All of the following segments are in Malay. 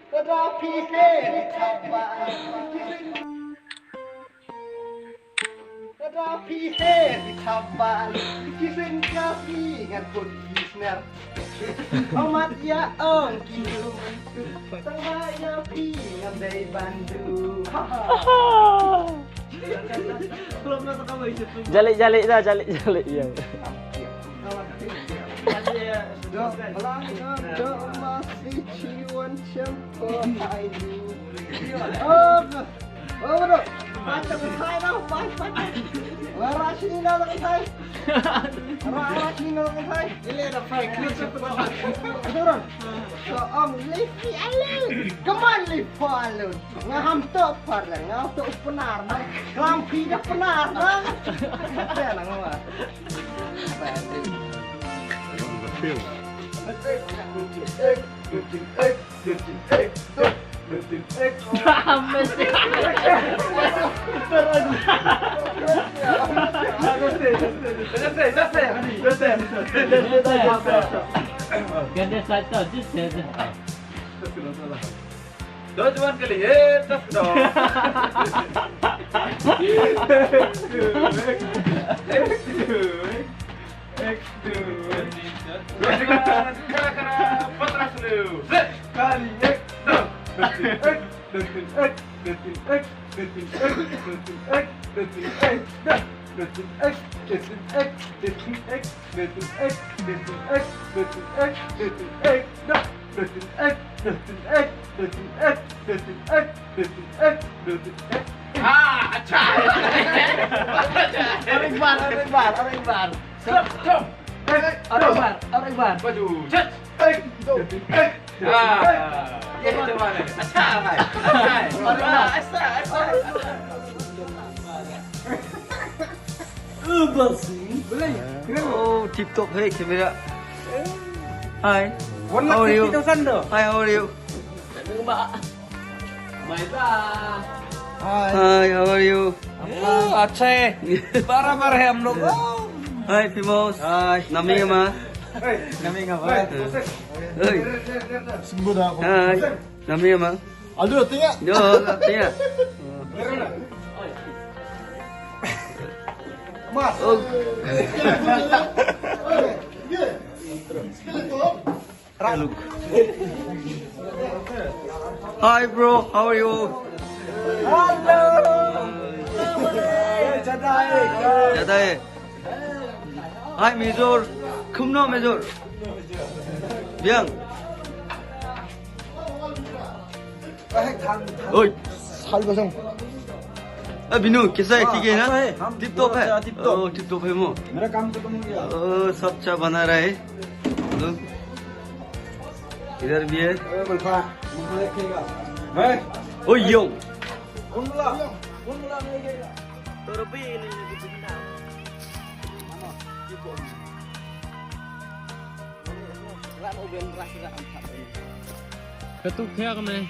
Tetapi ditambah Tetapi ditambah Kisin kasih ngan pun kisner Amat ya ong kiu Tengahnya pi ngan dari Bandung Jalik-jalik dah, jalik-jalik ya. masih ciuan campur ayu. Oh, betul. Macam saya dah, macam. Waras ini dah lagi saya. Waras ini dah lagi saya. Ini ada fake clip betul. Soang lipi alun. Keman lipi alun. Ngaham tok parlang, ngaham tok penar. Lampi dah penar. Saya nak ngomong. Ganda satu, just Dua cuman kali, tas dong. Kara patras lu. Kali Orang bar. Baju. Cet. Ya macam mana? Asal. Oh, tip top hey kamera. Hi. How are you? Hi, how are you? Hi, how are you? अच्छा है 12 है हम लोग Hi, Pimos. Hi. Naming ama. Naming apa? Hey. Hi. Naming ama. Aduh, tengok. Yo, tengok. Mas. Oh. Look. Hi, bro. How are you? Jada hai. Hi, Major. Kumno, Major. Biang. Oi. Hal kosong. Binu, कैसा है? ठीक है ना? अच्छा है, हम tip top है। Tip top. Oh, tip top है वो। मेरा काम खत्म हो गया। सब अच्छा बना रहा है। लोग। इधर भी है। बल्फा, मुझे देखेगा। ओ यो। कुंडला मिलेगा। तो रुपये नहीं बिकना। Ketuk kaya ka man.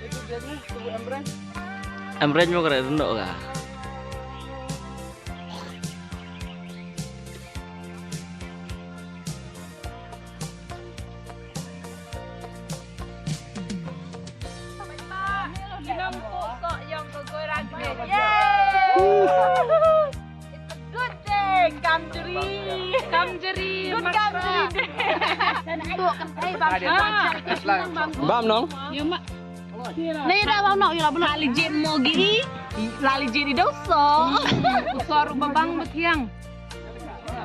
Itu jadi tubuh Emran. Emren mau keren dong kah? Good day, Kamjeri. Kamjeri, good Kamjeri. Tuh kan, bang. Bam dong. Nih dah bang nak ya benar lijin mogi, lali jadi dosa. Usar babang betiang.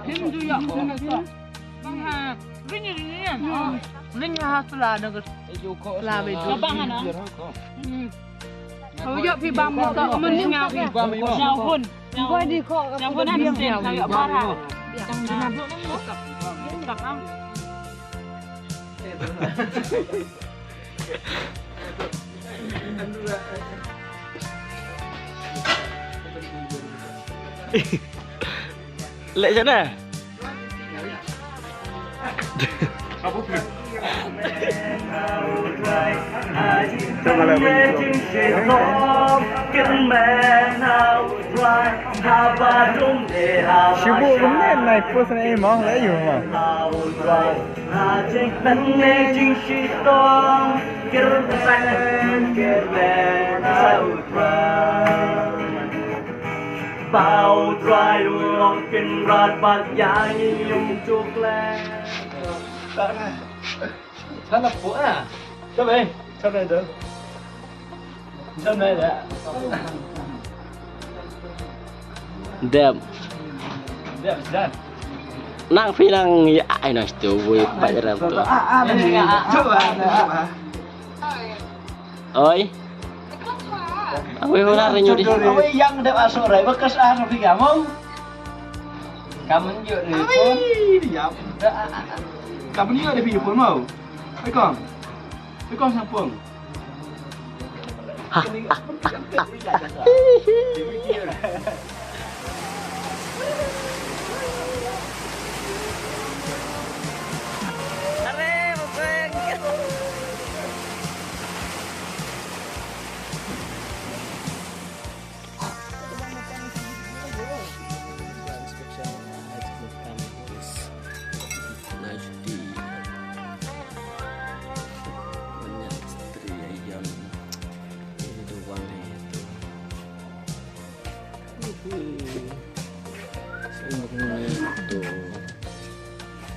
Him juga bang ha, rini ya. Rini ha sulah dekat. Lah betul. Babang mana? Kalau ya pi bang muka meninggal pi. Jauh pun. Gua di kok. Jauh pun ada sen kayak marah. Yang nabuk nang. Tak ang. Lek sana. Apa Sibuk benar naik post naik emang layu mah. Bao trai luôn kinh rạt bạc giá nhung chuốc lên. Sana po ah. Sabi. Sabi daw. Sabi daw. Đẹp. Dia sudah. Nang phi nang ai nói still vui phải ra tu. Coba. Oi. Awe ora renyu di. Awe yang udah masuk rai bekas anu di kamu. Kamu juga di pun. Diam. Kamu juga di video pun mau. Ikon. Ikon sampung. Itu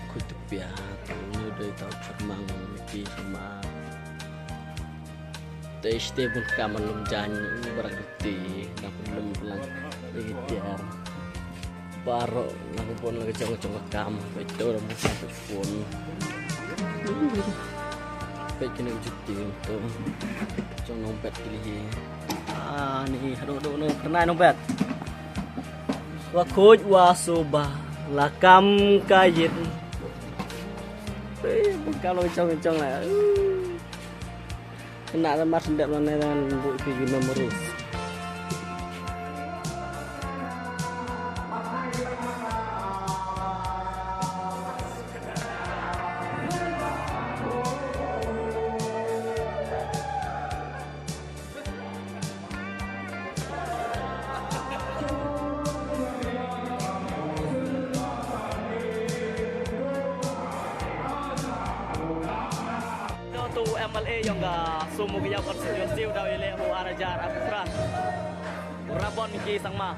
kutub ya, ini udah tahu cemang di sama. Teste pun kamar lum janji berarti, nak belum bilang ikhtiar. Baru nak pun lagi cong kam, itu orang musim pun. Baik kena cuti untuk cong nompet pilih. Nih, aduh pernah nompet. Wakut wasubah lakam kayit. Kalau cong lah. Kena lemas hendak melaneran buat pergi memoris. Tu MLA yang ga sumu kaya konstitusi daw ile ho arajar apra. Rabon ki sangma.